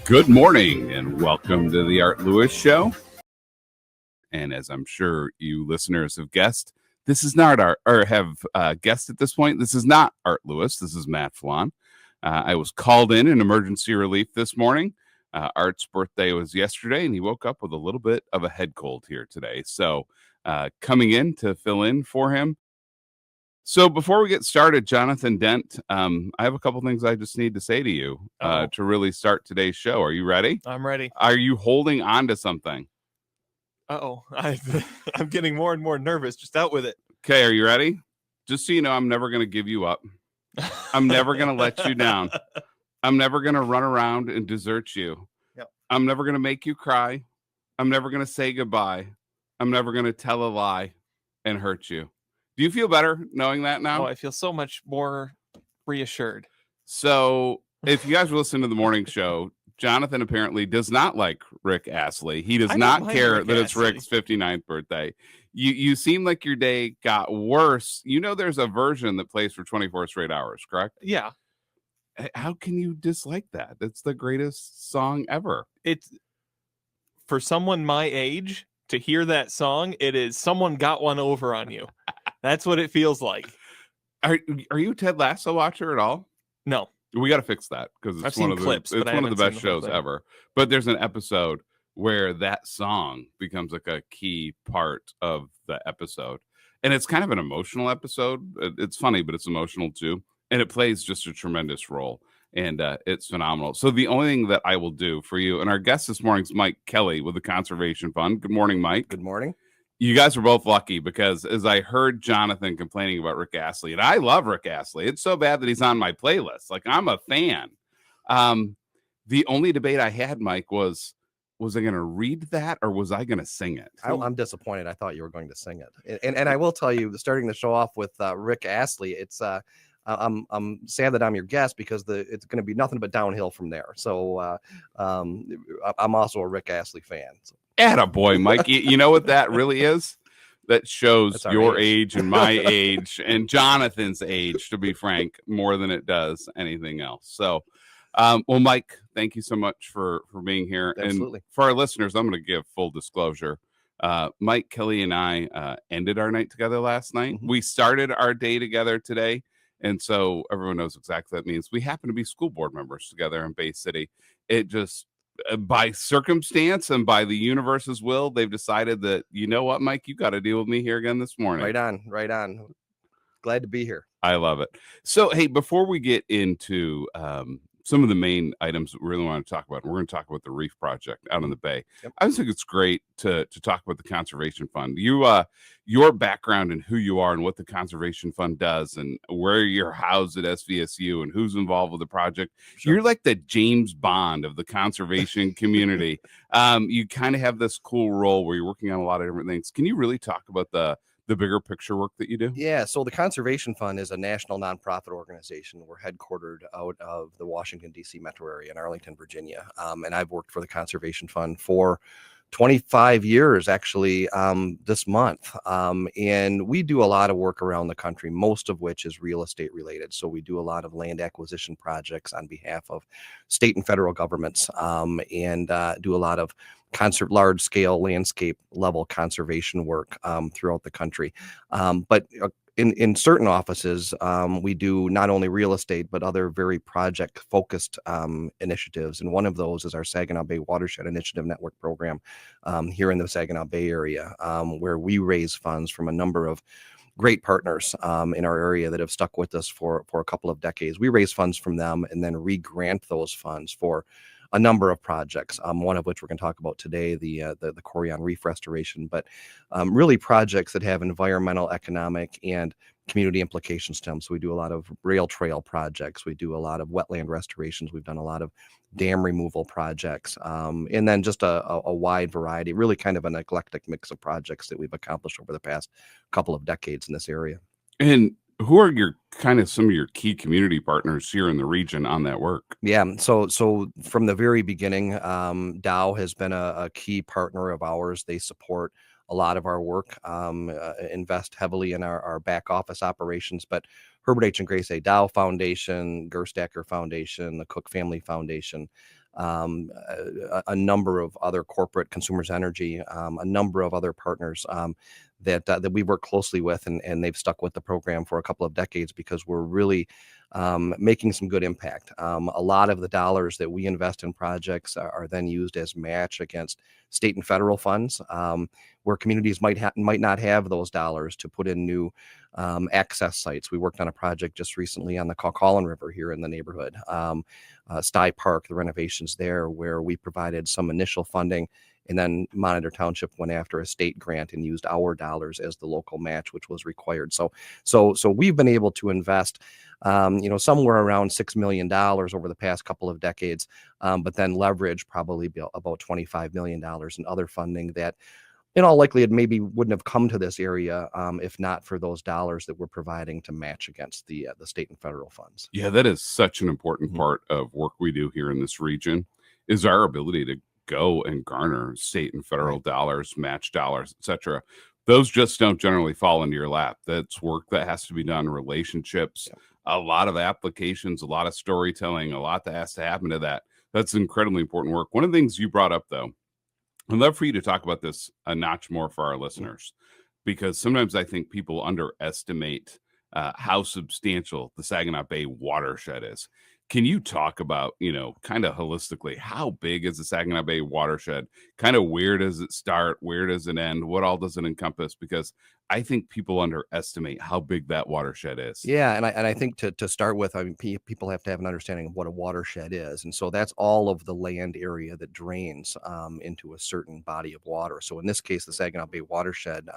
Good morning and welcome to the Art Lewis Show. And as I'm sure you listeners have guessed, this is not guessed at this point. This is not Art Lewis. This is Matt Felan. I was called in emergency relief this morning. Art's birthday was yesterday, and he woke up with a little bit of a head cold here today. So coming in to fill in for him. So before we get started, Jonathan Dent, I have a couple things I just need to say to you to really start today's show. Are you ready? I'm ready. Are you holding on to something? I'm getting more and more nervous. Just out with it. Okay, are you ready? Just so you know, I'm never going to give you up. I'm never going to let you down. I'm never going to run around and desert you. Yep. I'm never going to make you cry. I'm never going to say goodbye. I'm never going to tell a lie and hurt you. Do you feel better knowing that now? Oh, I feel so much more reassured. So if you guys were listening to the morning show, Jonathan apparently does not like Rick Astley. He does not care that it's Rick's 59th birthday. You seem like your day got worse. You know there's a version that plays for 24 straight hours, correct? Yeah. How can you dislike that? It's the greatest song ever. It's for someone my age to hear that song, it is someone got one over on you. That's what it feels like. Are you a Ted Lasso watcher at all? No. We got to fix that because it's one of the best shows ever. But there's an episode where that song becomes like a key part of the episode. And it's kind of an emotional episode. It's funny, but it's emotional too. And it plays just a tremendous role. And it's phenomenal. So the only thing that I will do for you, and our guest this morning is Mike Kelly with the Conservation Fund. Good morning, Mike. Good morning. You guys are both lucky because as I heard Jonathan complaining about Rick Astley, and I love Rick Astley. It's so bad that he's on my playlist. Like, I'm a fan. The only debate I had, Mike, was I going to read that or was I going to sing it? I'm disappointed. I thought you were going to sing it. And I will tell you, starting the show off with Rick Astley, it's I'm sad that I'm your guest because it's going to be nothing but downhill from there. So I'm also a Rick Astley fan. So. Attaboy, Mike. You know what that really is? That shows your age and my age and Jonathan's age, to be frank, more than it does anything else. So, well, Mike, thank you so much for being here. Absolutely. And for our listeners, I'm going to give full disclosure. Mike Kelly and I ended our night together last night. Mm-hmm. We started our day together today. And so everyone knows exactly what that means. We happen to be school board members together in Bay City. It just, by circumstance and by the universe's will, they've decided that, you know what, Mike, you got to deal with me here again this morning. Right on. Glad to be here. I love it. So, hey, before we get into some of the main items that we really want to talk about, we're going to talk about the Reef project out in the Bay. Yep. I just think it's great to talk about the Conservation Fund. Your background and who you are and what the Conservation Fund does and where you're housed at SVSU and who's involved with the project. Sure. You're like the James Bond of the conservation community. You kind of have this cool role where you're working on a lot of different things. Can you really talk about the bigger picture work that you do? Yeah, so the Conservation Fund is a national nonprofit organization. We're headquartered out of the Washington, D.C. metro area in Arlington, Virginia. And I've worked for the Conservation Fund for 25 years, actually, this month. And we do a lot of work around the country, most of which is real estate related. So we do a lot of land acquisition projects on behalf of state and federal governments, and do a lot of large scale landscape level conservation work throughout the country. But in certain offices, we do not only real estate, but other very project focused initiatives. And one of those is our Saginaw Bay Watershed Initiative Network program here in the Saginaw Bay area, where we raise funds from a number of great partners in our area that have stuck with us for a couple of decades. We raise funds from them and then re-grant those funds for a number of projects, one of which we're going to talk about today, the Coreyon Reef restoration, but really projects that have environmental, economic, and community implications to them. So we do a lot of rail trail projects. We do a lot of wetland restorations. We've done a lot of dam removal projects, and then just a wide variety, really kind of an eclectic mix of projects that we've accomplished over the past couple of decades in this area. And who are some of your key community partners here in the region on that work? Yeah, so from the very beginning, Dow has been a key partner of ours. They support a lot of our work, invest heavily in our back office operations, but Herbert H. and Grace A. Dow Foundation, Gerstacker Foundation, the Cook Family Foundation, a number of other corporate Consumers Energy, a number of other partners that we work closely with, and they've stuck with the program for a couple of decades because we're really making some good impact. A lot of the dollars that we invest in projects are then used as match against state and federal funds, where communities might not have those dollars to put in new access sites. We worked on a project just recently on the Coreyon River here in the neighborhood, Stye Park, the renovations there, where we provided some initial funding, and then Monitor Township went after a state grant and used our dollars as the local match, which was required. So we've been able to invest, somewhere around $6 million over the past couple of decades, but then leverage probably about $25 million in other funding that, in all likelihood, maybe wouldn't have come to this area if not for those dollars that we're providing to match against the state and federal funds. Yeah, that is such an important part of work we do here in this region, is our ability to go and garner state and federal dollars, match dollars, etc. Those just don't generally fall into your lap. That's work that has to be done, relationships, a lot of applications, a lot of storytelling, a lot that has to happen to that. That's incredibly important work. One of the things you brought up, though, I'd love for you to talk about this a notch more for our listeners, because sometimes I think people underestimate how substantial the Saginaw Bay watershed is. Can you talk about, kind of holistically, how big is the Saginaw Bay watershed? Kind of where does it start? Where does it end? What all does it encompass? Because I think people underestimate how big that watershed is. Yeah, and I think to start with, I mean, people have to have an understanding of what a watershed is, and so that's all of the land area that drains into a certain body of water. So in this case, the Saginaw Bay watershed,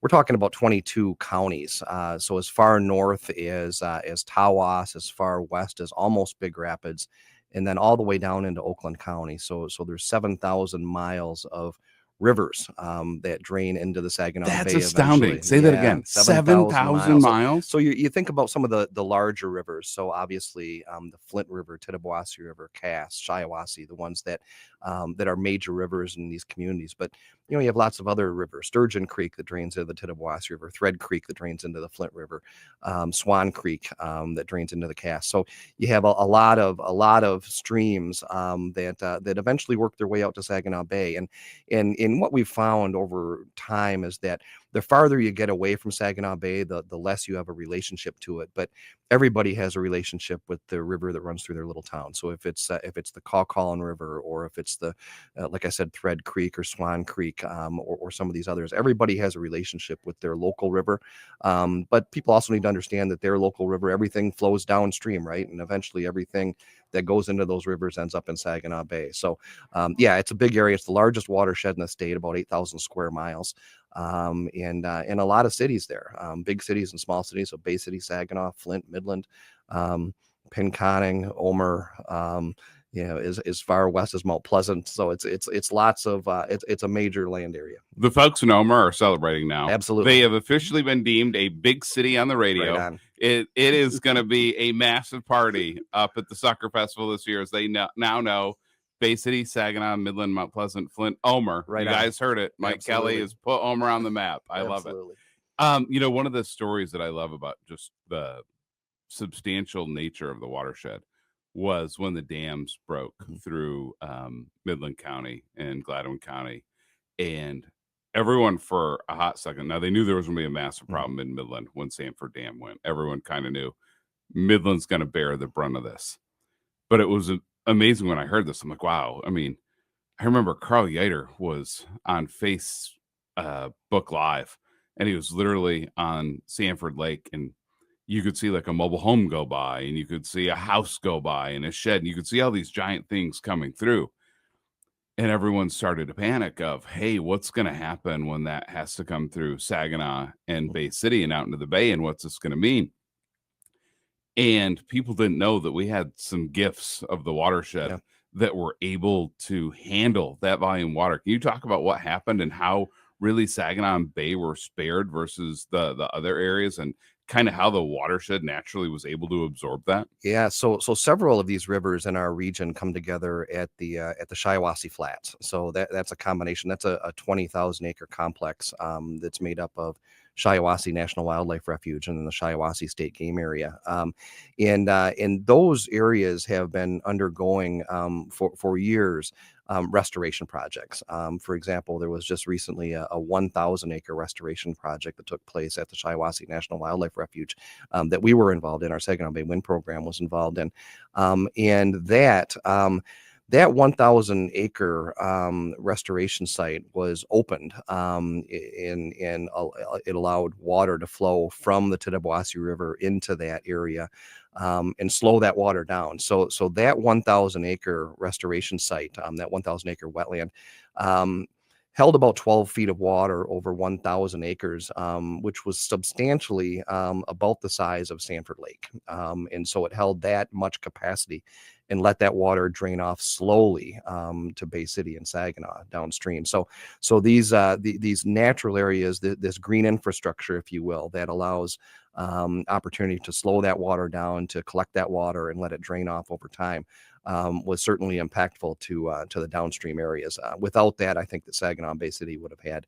we're talking about 22 counties. So as far north as Tawas, as far west as almost Big Rapids, and then all the way down into Oakland County. So there's 7,000 miles of rivers that drain into the Saginaw Bay. That's astounding. Eventually. Say that again. 7,000 miles. So you think about some of the larger rivers. So obviously the Flint River, Tittabawassee River, Cass, Shiawassee, the ones that are major rivers in these communities. But you have lots of other rivers. Sturgeon Creek that drains into the Tittabawassee River, Thread Creek that drains into the Flint River, Swan Creek that drains into the Cass. So you have a lot of streams that eventually work their way out to Saginaw Bay. And what we've found over time is that the farther you get away from Saginaw Bay, the less you have a relationship to it. But everybody has a relationship with the river that runs through their little town. So if it's the Coreyon River, or if it's the like I said, Thread Creek or Swan Creek, or some of these others, everybody has a relationship with their local river. But people also need to understand that their local river, everything flows downstream, right? And eventually everything that goes into those rivers ends up in Saginaw Bay. So it's a big area. It's the largest watershed in the state, about 8,000 square miles. And a lot of cities there, big cities and small cities. So Bay City, Saginaw, Flint, Midland, Pinconning, Omer, as far west as Mount Pleasant. So it's lots of it's a major land area. The folks in Omer are celebrating now. Absolutely. They have officially been deemed a big city on the radio. Right on. It is going to be a massive party up at the Sucker Festival this year, as they now know Bay City, Saginaw, Midland, Mount Pleasant, Flint, Omer. Right you on. guys heard it. Mike Absolutely. Kelly has put Omer on the map. I love it. One of the stories that I love about just the substantial nature of the watershed was when the dams broke through Midland County and Gladwin County, and everyone for a hot second, now they knew there was going to be a massive problem in Midland when Sanford Dam went. Everyone kind of knew Midland's going to bear the brunt of this. But it was amazing when I heard this. I'm like, wow. I mean, I remember Carl Yeiter was on Facebook Live, and he was literally on Sanford Lake, and you could see like a mobile home go by, and you could see a house go by, and a shed, and you could see all these giant things coming through. And everyone started to panic of, hey, what's going to happen when that has to come through Saginaw and Bay City and out into the bay, and what's this going to mean? And people didn't know that we had some gifts of the watershed that were able to handle that volume of water. Can you talk about what happened and how really Saginaw and Bay were spared versus the other areas, and kind of how the watershed naturally was able to absorb that? Yeah, so several of these rivers in our region come together at the Shiawassee Flats. So that's a combination. That's a 20,000 acre complex that's made up of Shiawassee National Wildlife Refuge and then the Shiawassee State Game Area. And those areas have been undergoing for years restoration projects. For example, there was just recently a 1,000 acre restoration project that took place at the Shiawassee National Wildlife Refuge that we were involved in. Our Saginaw Bay WIN program was involved in. And that 1,000 acre restoration site was opened and it allowed water to flow from the Tittabawassee River into that area and slow that water down. So that 1,000 acre restoration site, that 1,000 acre wetland, held about 12 feet of water over 1,000 acres, which was substantially about the size of Sanford Lake. And so it held that much capacity and let that water drain off slowly to Bay City and Saginaw downstream. So these natural areas, this green infrastructure, if you will, that allows opportunity to slow that water down, to collect that water and let it drain off over time, was certainly impactful to the downstream areas. Without that, I think that Saginaw and Bay City would have had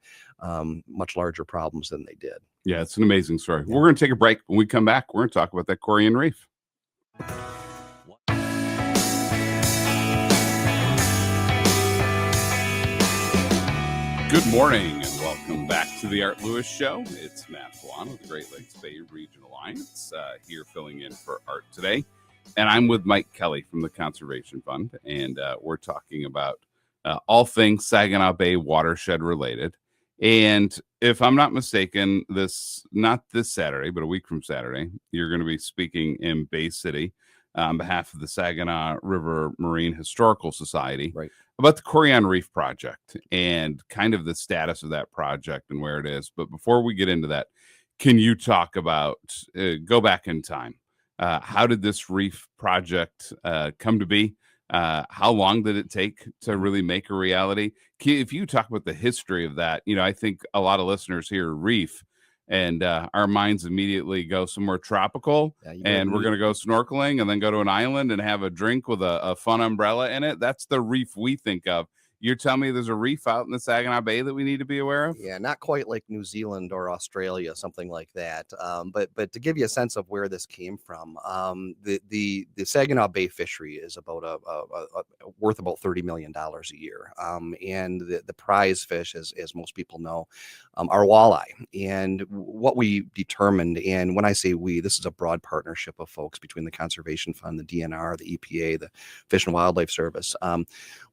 much larger problems than they did. Yeah, it's an amazing story. Yeah. We're going to take a break. When we come back, we're going to talk about that Coreyon Reef. Good morning and welcome back to the Art Lewis Show. It's Matt Felan with the Great Lakes Bay Region Alliance here filling in for Art today. And I'm with Mike Kelly from the Conservation Fund, and we're talking about all things Saginaw Bay watershed related. And if I'm not mistaken, not this Saturday, but a week from Saturday, you're going to be speaking in Bay City on behalf of the Saginaw River Marine Historical Society, Right, about the Coreyon Reef project and kind of the status of that project and where it is. But before we get into that, can you talk about, go back in time? How did this reef project come to be? How long did it take to really make a reality? If you talk about the history of that, I think a lot of listeners hear reef and our minds immediately go somewhere tropical, and we're going to go snorkeling and then go to an island and have a drink with a fun umbrella in it. That's the reef we think of. You're telling me there's a reef out in the Saginaw Bay that we need to be aware of? Yeah, not quite like New Zealand or Australia, something like that. But to give you a sense of where this came from, the Saginaw Bay fishery is about worth about $30 million a year. And the prize fish, as most people know, are walleye. And what we determined, and when I say we, this is a broad partnership of folks between the Conservation Fund, the DNR, the EPA, the Fish and Wildlife Service.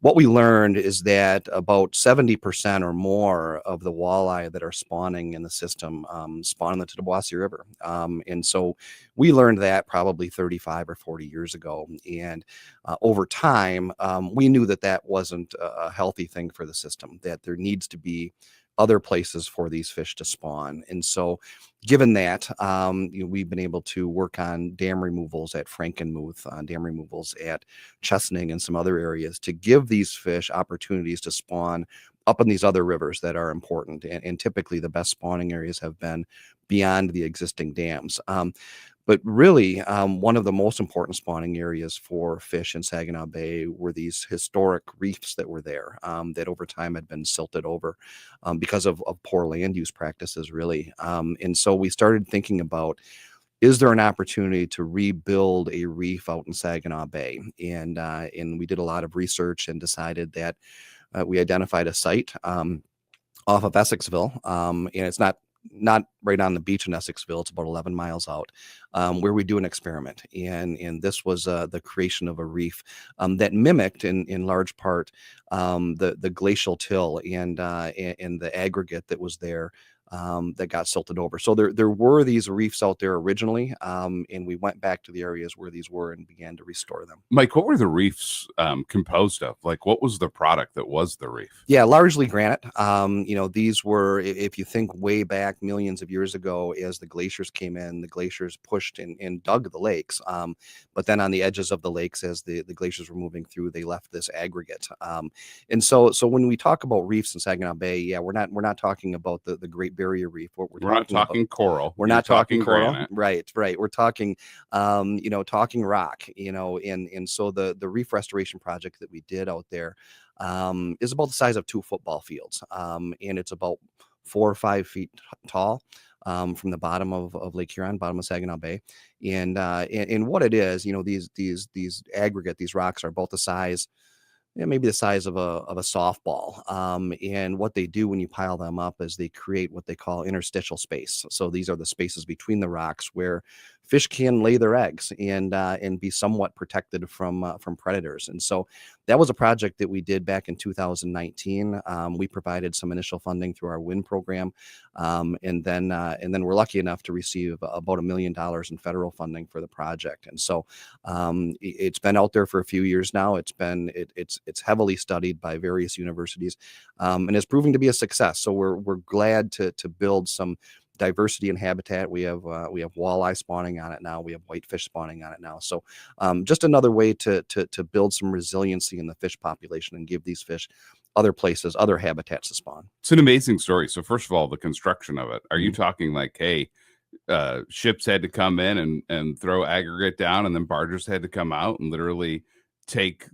What we learned is that about 70% or more of the walleye that are spawning in the system spawn in the Tittabawassee River. And so we learned that probably 35 or 40 years ago. And over time, we knew that wasn't a healthy thing for the system, that there needs to be other places for these fish to spawn. And so given that, we've been able to work on dam removals at Frankenmuth, dam removals at Chesaning and some other areas to give these fish opportunities to spawn up in these other rivers that are important. And typically the best spawning areas have been beyond the existing dams. But really, one of the most important spawning areas for fish in Saginaw Bay were these historic reefs that were there that over time had been silted over because of poor land use practices, really. And so we started thinking about, is there an opportunity to rebuild a reef out in Saginaw Bay? And we did a lot of research and decided that we identified a site off of Essexville, and it's not right on the beach in Essexville. It's about 11 miles out, where we do an experiment. And this was the creation of a reef that mimicked in large part the glacial till and the aggregate that was there that got silted over. So there were these reefs out there originally, and we went back to the areas where these were and began to restore them. Mike, what were the reefs composed of? Like, what was the product that was the reef? Yeah, largely granite. These were, if you think way back millions of years ago, as the glaciers came in, the glaciers pushed and dug the lakes. But then on the edges of the lakes, as the glaciers were moving through, they left this aggregate. And so when we talk about reefs in Saginaw Bay, yeah, we're not talking about the Great Barrier Reef. We're not talking coral. We're not talking coral. Granite. Right. We're talking, talking rock. And so the reef restoration project that we did out there is about the size of 2 football fields, and it's about 4 or 5 feet tall. from the bottom of Lake Huron, bottom of Saginaw Bay. And what it is, these aggregate, these rocks are about the size, maybe the size of a softball. And what they do when you pile them up is they create what they call interstitial space. So these are the spaces between the rocks where fish can lay their eggs and be somewhat protected from predators. And so that was a project that we did back in 2019. We provided some initial funding through our WIN program, and then we're lucky enough to receive about $1 million in federal funding for the project. And so it's been out there for a few years now. It's heavily studied by various universities, and it's proving to be a success. So we're glad to build some diversity in habitat. We have walleye spawning on it now. We have whitefish spawning on it now. So just another way to build some resiliency in the fish population and give these fish other places, other habitats to spawn. It's an amazing story. So first of all, the construction of it. Are you talking like, hey, ships had to come in and throw aggregate down, and then barges had to come out and literally take,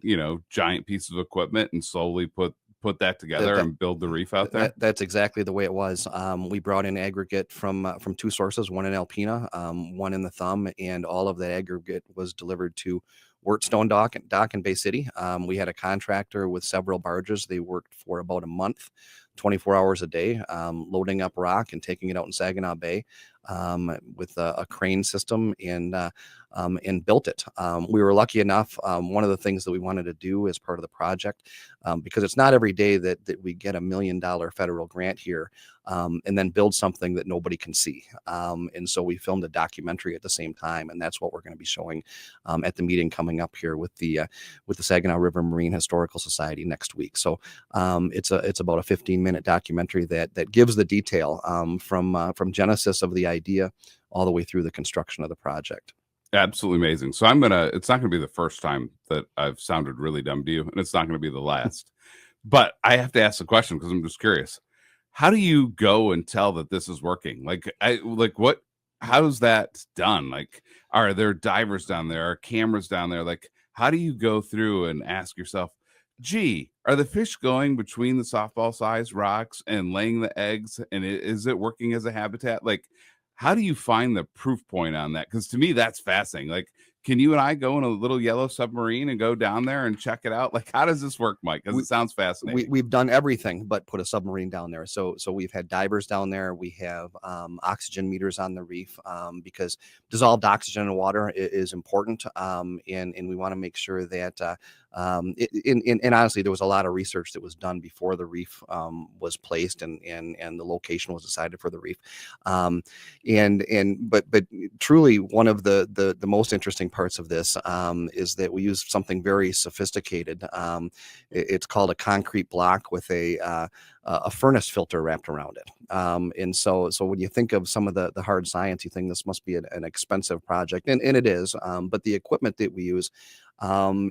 giant pieces of equipment and slowly put that together and build the reef out there? That's exactly the way it was. We brought in aggregate from two sources, one in Alpena, one in the Thumb, and all of that aggregate was delivered to Wurtstone Dock in Bay City. We had a contractor with several barges. They worked for about a month, 24 hours a day, loading up rock and taking it out in Saginaw Bay with a crane system and built it. We were lucky enough. One of the things that we wanted to do as part of the project, because it's not every day that we get $1 million federal grant here, and then build something that nobody can see. And so we filmed a documentary at the same time, and that's what we're going to be showing at the meeting coming up here with the Saginaw River Marine Historical Society next week. So it's about a 15-minute documentary that gives the detail from genesis of the idea all the way through the construction of the project. Absolutely amazing. So it's not gonna be the first time that I've sounded really dumb to you, and it's not gonna be the last. But I have to ask the question because I'm just curious. How do you go and tell that this is working? How's that done? Like, are there divers down there? Are cameras down there? Like, how do you go through and ask yourself, gee, are the fish going between the softball size rocks and laying the eggs? And is it working as a habitat? Like, how do you find the proof point on that? Because to me, that's fascinating. Like, can you and I go in a little yellow submarine and go down there and check it out? Like, how does this work, Mike? Because it sounds fascinating. We've done everything but put a submarine down there. So we've had divers down there. We have oxygen meters on the reef, because dissolved oxygen in water is important. And we want to make sure that and honestly, there was a lot of research that was done before the reef was placed and the location was decided for the reef. But truly, one of the most interesting parts of this is that we use something very sophisticated. It's called a concrete block with a furnace filter wrapped around it. And so when you think of some of the hard science, you think this must be an expensive project, and it is. But the equipment that we use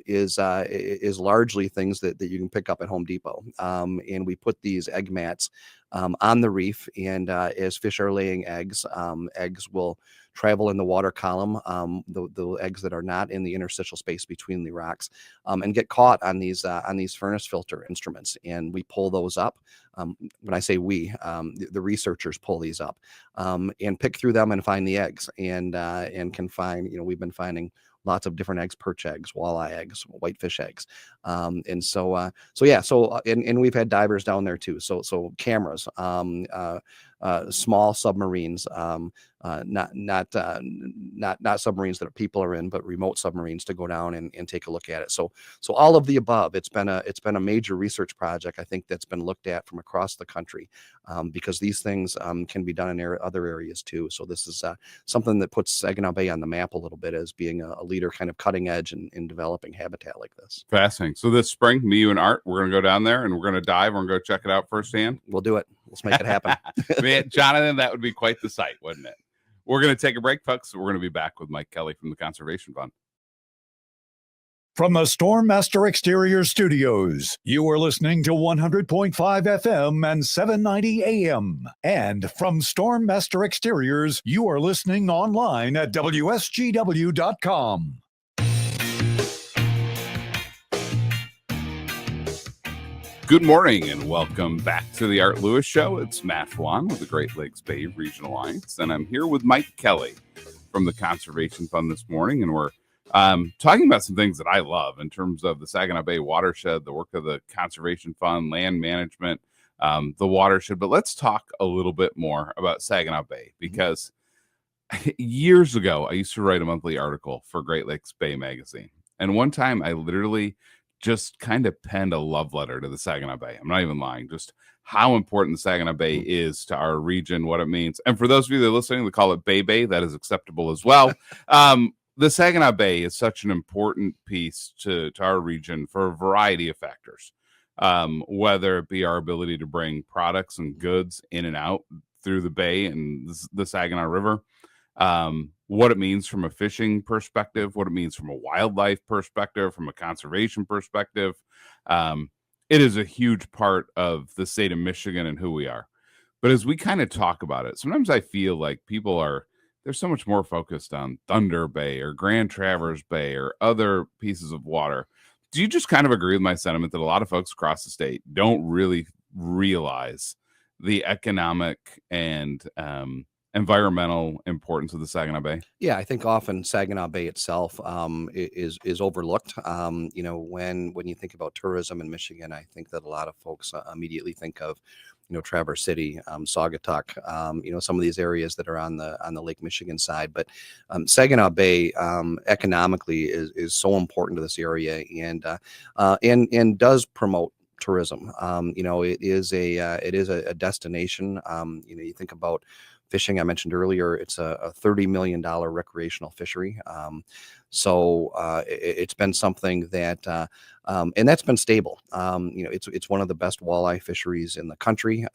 is largely things that you can pick up at Home Depot. And we put these egg mats on the reef, and as fish are laying eggs, eggs will travel in the water column, the eggs that are not in the interstitial space between the rocks, and get caught on these furnace filter instruments, and we pull those up. When I say we, the researchers pull these up and pick through them and find the eggs, and can find, we've been finding lots of different eggs, perch eggs, walleye eggs, whitefish eggs. And we've had divers down there too. So cameras, small submarines, not submarines that people are in, but remote submarines to go down and take a look at it. So all of the above. It's been a major research project, I think, that's been looked at from across the country, because these things can be done in other areas too. So this is something that puts Saginaw Bay on the map a little bit as being a leader, kind of cutting edge in developing habitat like this. Fascinating. So this spring, me, you, and Art, we're going to go down there and we're going to dive. We're going to go check it out firsthand. We'll do it. Let's make it happen. Man, Jonathan, that would be quite the sight, wouldn't it? We're going to take a break, folks. We're going to be back with Mike Kelly from the Conservation Fund. From the Stormmaster Exterior Studios, you are listening to 100.5 FM and 790 AM. And from Stormmaster Exteriors, you are listening online at WSGW.com. Good morning and welcome back to the Art Lewis Show. It's Matt Felan with the Great Lakes Bay Regional Alliance, and I'm here with Mike Kelly from the Conservation Fund this morning, and we're talking about some things that I love in terms of the Saginaw Bay Watershed, the work of the Conservation Fund, land management, the watershed. But let's talk a little bit more about Saginaw Bay, because years ago, I used to write a monthly article for Great Lakes Bay magazine. And one time I literally just kind of penned a love letter to the Saginaw Bay. I'm not even lying, just how important the Saginaw Bay is to our region, what it means. And for those of you that are listening, we call it Bay Bay. That is acceptable as well. The Saginaw Bay is such an important piece to our region for a variety of factors, whether it be our ability to bring products and goods in and out through the bay and the Saginaw River, what it means from a fishing perspective, what it means from a wildlife perspective, from a conservation perspective. It is a huge part of the state of Michigan and who we are. But as we kind of talk about it, sometimes I feel like they're so much more focused on Thunder Bay or Grand Traverse Bay or other pieces of water. Do you just kind of agree with my sentiment that a lot of folks across the state don't really realize the economic and environmental importance of the Saginaw Bay? Yeah, I think often Saginaw Bay itself is overlooked. When you think about tourism in Michigan, I think that a lot of folks immediately think of, Traverse City, Saugatuck, some of these areas that are on the Lake Michigan side. But Saginaw Bay economically is so important to this area and does promote tourism. It is a destination. You think about fishing. I mentioned earlier, it's a $30 million recreational fishery. So it's been something that, and that's been stable. It's one of the best walleye fisheries in the country.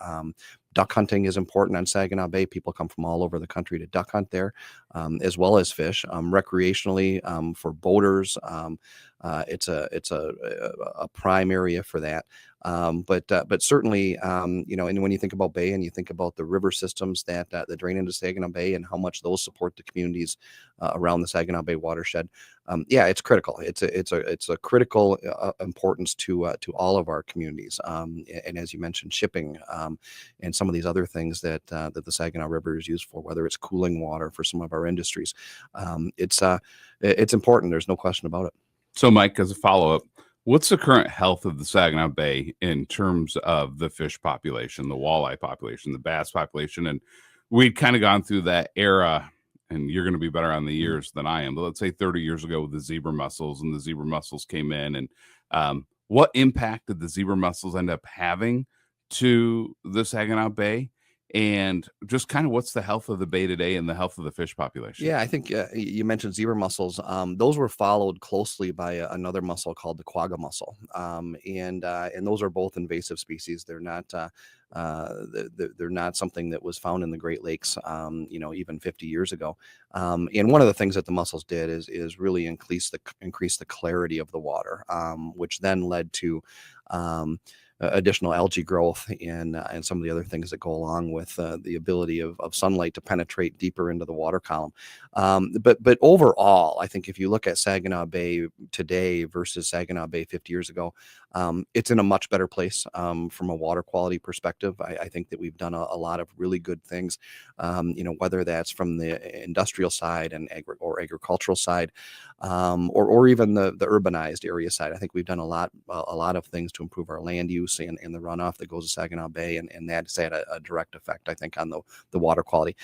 Duck hunting is important on Saginaw Bay. People come from all over the country to duck hunt there, as well as fish. Recreationally, for boaters, it's a prime area for that. But certainly, and when you think about Bay and you think about the river systems that drain into Saginaw Bay and how much those support the communities around the Saginaw Bay watershed, it's critical. It's a critical importance to all of our communities. And as you mentioned, shipping and some of these other things that the Saginaw River is used for, whether it's cooling water for some of our industries, it's important. There's no question about it. So, Mike, as a follow-up, what's the current health of the Saginaw Bay in terms of the fish population, the walleye population, the bass population? And we'd kind of gone through that era, and you're going to be better on the years than I am, but let's say 30 years ago with the zebra mussels, and the zebra mussels came in. And what impact did the zebra mussels end up having to the Saginaw Bay? And just kind of what's the health of the bay today and the health of the fish population? Yeah, I think you mentioned zebra mussels. Those were followed closely by another mussel called the quagga mussel, and those are both invasive species. They're not they're not something that was found in the Great Lakes, even 50 years ago. And one of the things that the mussels did is really increase the clarity of the water, which then led to additional algae growth and some of the other things that go along with the ability of sunlight to penetrate deeper into the water column. But overall, I think if you look at Saginaw Bay today versus Saginaw Bay 50 years ago, it's in a much better place from a water quality perspective. I think that we've done a lot of really good things, whether that's from the industrial side and agricultural side, or even the urbanized area side. I think we've done a lot of things to improve our land use and the runoff that goes to Saginaw Bay, and that's had a direct effect, I think, on the water quality.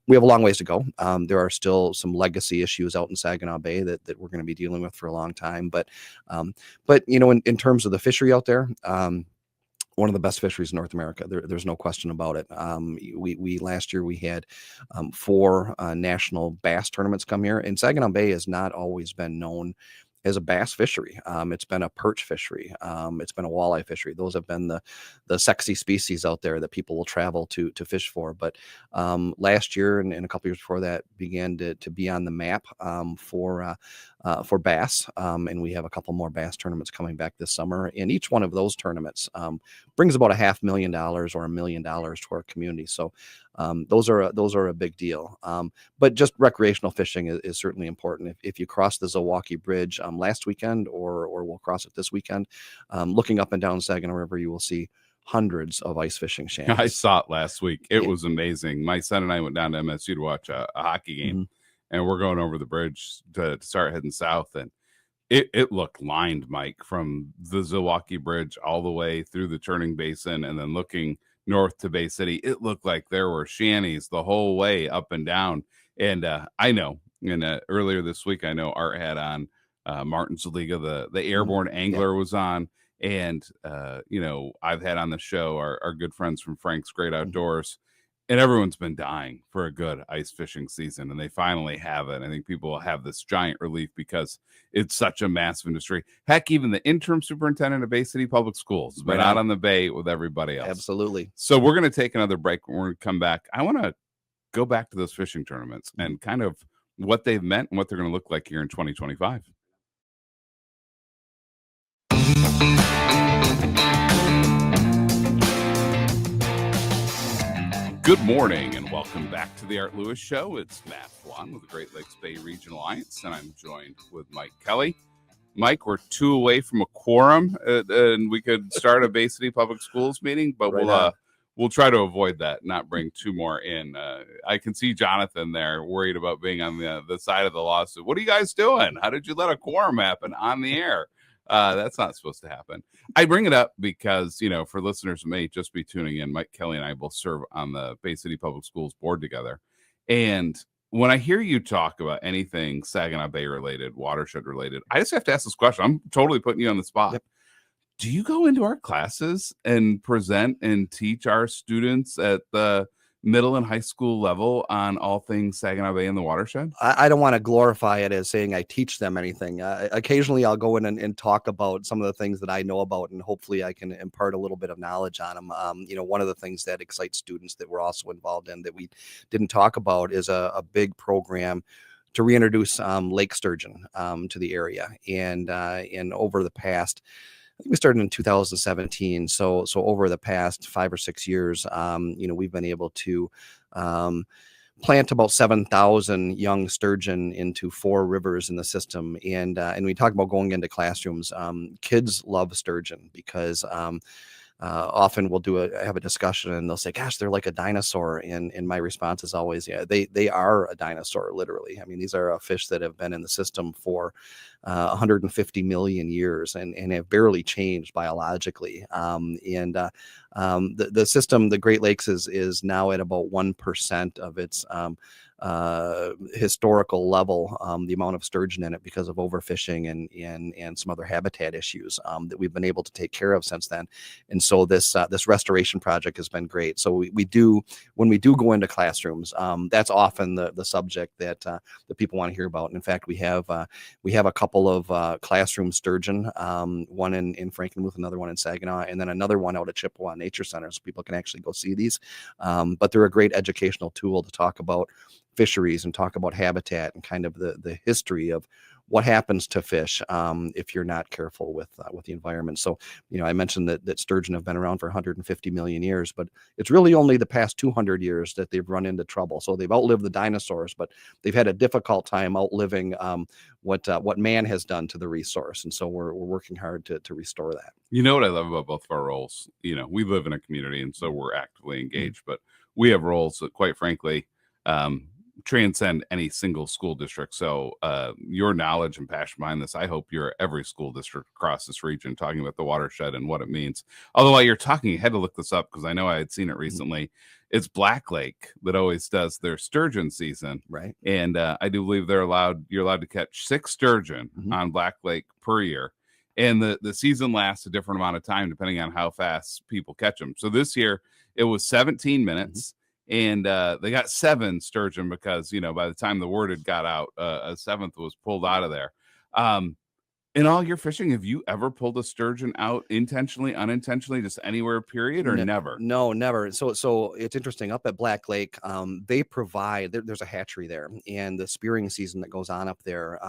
We have a long ways to go. There are still some legacy issues out in Saginaw Bay that we're going to be dealing with for a long time. But in terms of the fishery out there, one of the best fisheries in North America. There's no question about it. We last year we had 4 national bass tournaments come here, and Saginaw Bay has not always been known as a bass fishery. It's been a perch fishery. It's been a walleye fishery. Those have been the sexy species out there that people will travel to fish for. But last year and a couple years before that began to be on the map for for bass, and we have a couple more bass tournaments coming back this summer. And each one of those tournaments brings about $500,000 or $1 million to our community. So those are a big deal. But just recreational fishing is certainly important. If you cross the Zilwaukee Bridge last weekend, or we'll cross it this weekend, looking up and down Saginaw River, you will see hundreds of ice fishing shanties. I saw it last week. It was amazing. My son and I went down to MSU to watch a hockey game, and we're going over the bridge to start heading south, and it looked lined, Mike, from the Zilwaukee Bridge all the way through the Turning Basin, and then looking north to Bay City. It looked like there were shanties the whole way up and down. And I know, and earlier this week, I know Art had on Martin's Liga, the airborne angler was on. And, I've had on the show our good friends from Frank's Great Outdoors, and everyone's been dying for a good ice fishing season, and they finally have it. I think people will have this giant relief because it's such a massive industry. Heck, even the interim superintendent of Bay City Public Schools has been out on the bay with everybody else. Absolutely. So we're going to take another break. When we come back, I want to go back to those fishing tournaments and kind of what they've meant and what they're going to look like here in 2025. Good morning and welcome back to the Art Lewis Show. It's Matt Felan with the Great Lakes Bay Regional Alliance, and I'm joined with Mike Kelly. Mike, we're 2 away from a quorum, and we could start a Bay City Public Schools meeting, but we'll try to avoid that, not bring 2 more in. I can see Jonathan there worried about being on the side of the lawsuit. What are you guys doing? How did you let a quorum happen on the air? That's not supposed to happen. I bring it up because, for listeners who may just be tuning in, Mike Kelly and I both serve on the Bay City Public Schools board together. And when I hear you talk about anything Saginaw Bay related, Watershed related, I just have to ask this question. I'm totally putting you on the spot. Yep. Do you go into our classes and present and teach our students at the middle and high school level on all things Saginaw Bay and the Watershed? I don't want to glorify it as saying I teach them anything. Occasionally I'll go in and talk about some of the things that I know about, and hopefully I can impart a little bit of knowledge on them. One of the things that excites students that we're also involved in that we didn't talk about is a big program to reintroduce lake sturgeon to the area. And over the past, I think we started in 2017. So over the past 5 or 6 years, we've been able to plant about 7,000 young sturgeon into 4 rivers in the system. And we talk about going into classrooms. Kids love sturgeon because often we'll have a discussion and they'll say, gosh, they're like a dinosaur. And my response is always, yeah, they are a dinosaur, literally. I mean, these are fish that have been in the system for 150 million years and have barely changed biologically. The system, the Great Lakes is now at about 1% of its historical level, the amount of sturgeon in it because of overfishing and some other habitat issues that we've been able to take care of since then. And so this restoration project has been great. So when we do go into classrooms, that's often the subject that people want to hear about. And in fact, we have a couple of classroom sturgeon, one in Frankenmuth, another one in Saginaw, and then another one out at Chippewa Nature Center, so people can actually go see these. But they're a great educational tool to talk about fisheries and talk about habitat and kind of the history of what happens to fish if you're not careful with the environment. So, I mentioned that sturgeon have been around for 150 million years, but it's really only the past 200 years that they've run into trouble. So they've outlived the dinosaurs, but they've had a difficult time outliving what man has done to the resource. And so we're working hard to restore that. You know what I love about both of our roles? We live in a community, and so we're actively engaged, but we have roles that, quite frankly, transcend any single school district. So your knowledge and passion behind this, I hope you're at every school district across this region talking about the watershed and what it means. Although while you're talking, I had to look this up because I know I had seen it recently. It's Black Lake that always does their sturgeon season. Right. And I do believe you're allowed to catch 6 sturgeon on Black Lake per year. And the season lasts a different amount of time depending on how fast people catch them. So this year it was 17 minutes. And they got 7 sturgeon because, by the time the word had got out, a 7th was pulled out of there. In all your fishing, have you ever pulled a sturgeon out intentionally, unintentionally, just anywhere, period, or never? No, never. So it's interesting. Up at Black Lake, they provide. There's a hatchery there, and the spearing season that goes on up there.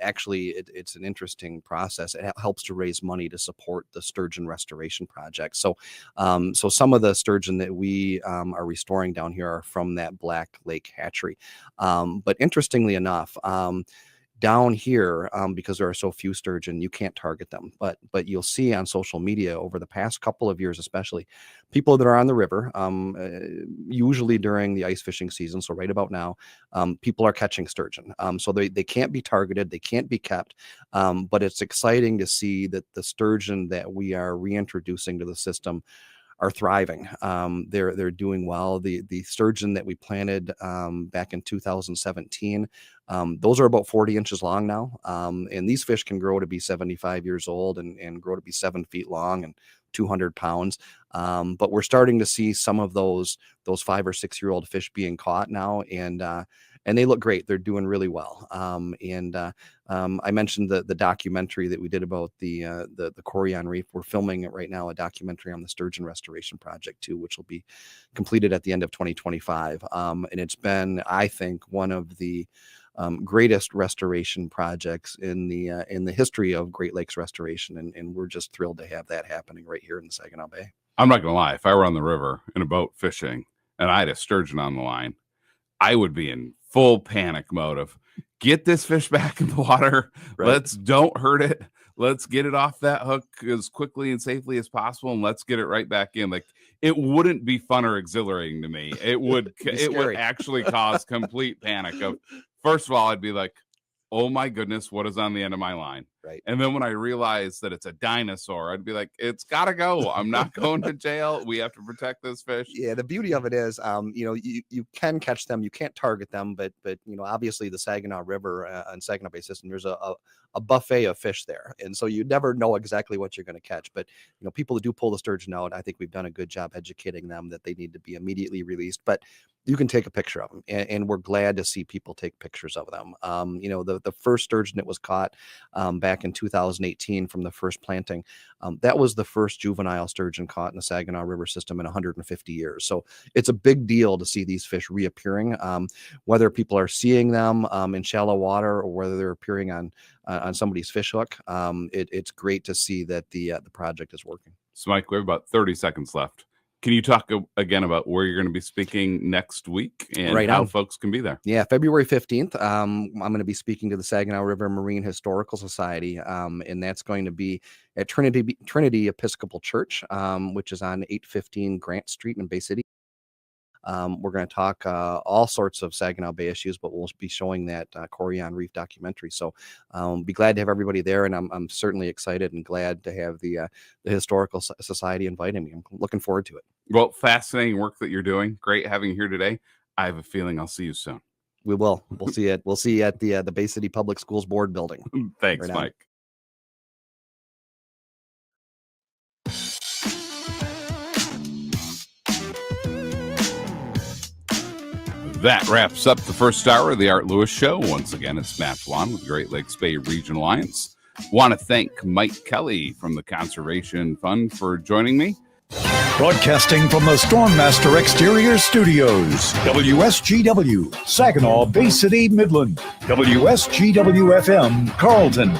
Actually, it's an interesting process. It helps to raise money to support the sturgeon restoration project. So some of the sturgeon that we are restoring down here are from that Black Lake hatchery. But interestingly enough, down here, because there are so few sturgeon, you can't target them. But you'll see on social media over the past couple of years, especially people that are on the river, usually during the ice fishing season. So right about now, people are catching sturgeon. So they can't be targeted, they can't be kept. But it's exciting to see that the sturgeon that we are reintroducing to the system are thriving. They're doing well. The sturgeon that we planted back in 2017, those are about 40 inches long now. And these fish can grow to be 75 years old and grow to be 7 feet long and 200 pounds. But we're starting to see some of those 5 or 6 year old fish being caught now, and they look great. They're doing really well. I mentioned the documentary that we did about the Coreyon Reef. We're filming it right now, a documentary on the sturgeon restoration project too, which will be completed at the end of 2025. And it's been, I think, one of the greatest restoration projects in the history of Great Lakes restoration, and we're just thrilled to have that happening right here in the Saginaw Bay. I'm not gonna lie, if I were on the river in a boat fishing and I had a sturgeon on the line, I would be in full panic mode of get this fish back in the water. Right. Don't hurt it. Let's get it off that hook as quickly and safely as possible, and let's get it right back in. Like, it wouldn't be fun or exhilarating to me. It would actually cause complete panic of, first of all, I'd be like, oh my goodness, what is on the end of my line? Right. And then when I realized that it's a dinosaur, I'd be like, it's gotta go. I'm not going to jail. We have to protect this fish. Yeah, the beauty of it is, you can catch them, you can't target them, but obviously the Saginaw River and Saginaw Bay system, there's a buffet of fish there, and so you never know exactly what you're going to catch. But people that do pull the sturgeon out, I think we've done a good job educating them that they need to be immediately released. But you can take a picture of them, and we're glad to see people take pictures of them. The first sturgeon that was caught back in 2018 from the first planting, that was the first juvenile sturgeon caught in the Saginaw River system in 150 years. So it's a big deal to see these fish reappearing, whether people are seeing them in shallow water or whether they're appearing on somebody's fish hook. It's great to see that the project is working. So, Mike, we have about 30 seconds left. Can you talk again about where you're going to be speaking next week and how folks can be there? Yeah, February 15th, I'm going to be speaking to the Saginaw River Marine Historical Society, and that's going to be at Trinity Episcopal Church, which is on 815 Grant Street in Bay City. We're going to talk all sorts of Saginaw Bay issues, but we'll be showing that Coreyon Reef documentary. So be glad to have everybody there, and I'm certainly excited and glad to have the Historical Society inviting me. I'm looking forward to it. Well, fascinating work that you're doing. Great having you here today. I have a feeling I'll see you soon. We will. We'll see it. We'll see you at the Bay City Public Schools Board building. Thanks, Mike. That wraps up the first hour of the Art Lewis Show. Once again, it's Matt Felan with Great Lakes Bay Region Alliance. Want to thank Mike Kelly from the Conservation Fund for joining me. Broadcasting from the Stormmaster Exterior Studios, WSGW, Saginaw Bay City, Midland, WSGW FM, Carlton,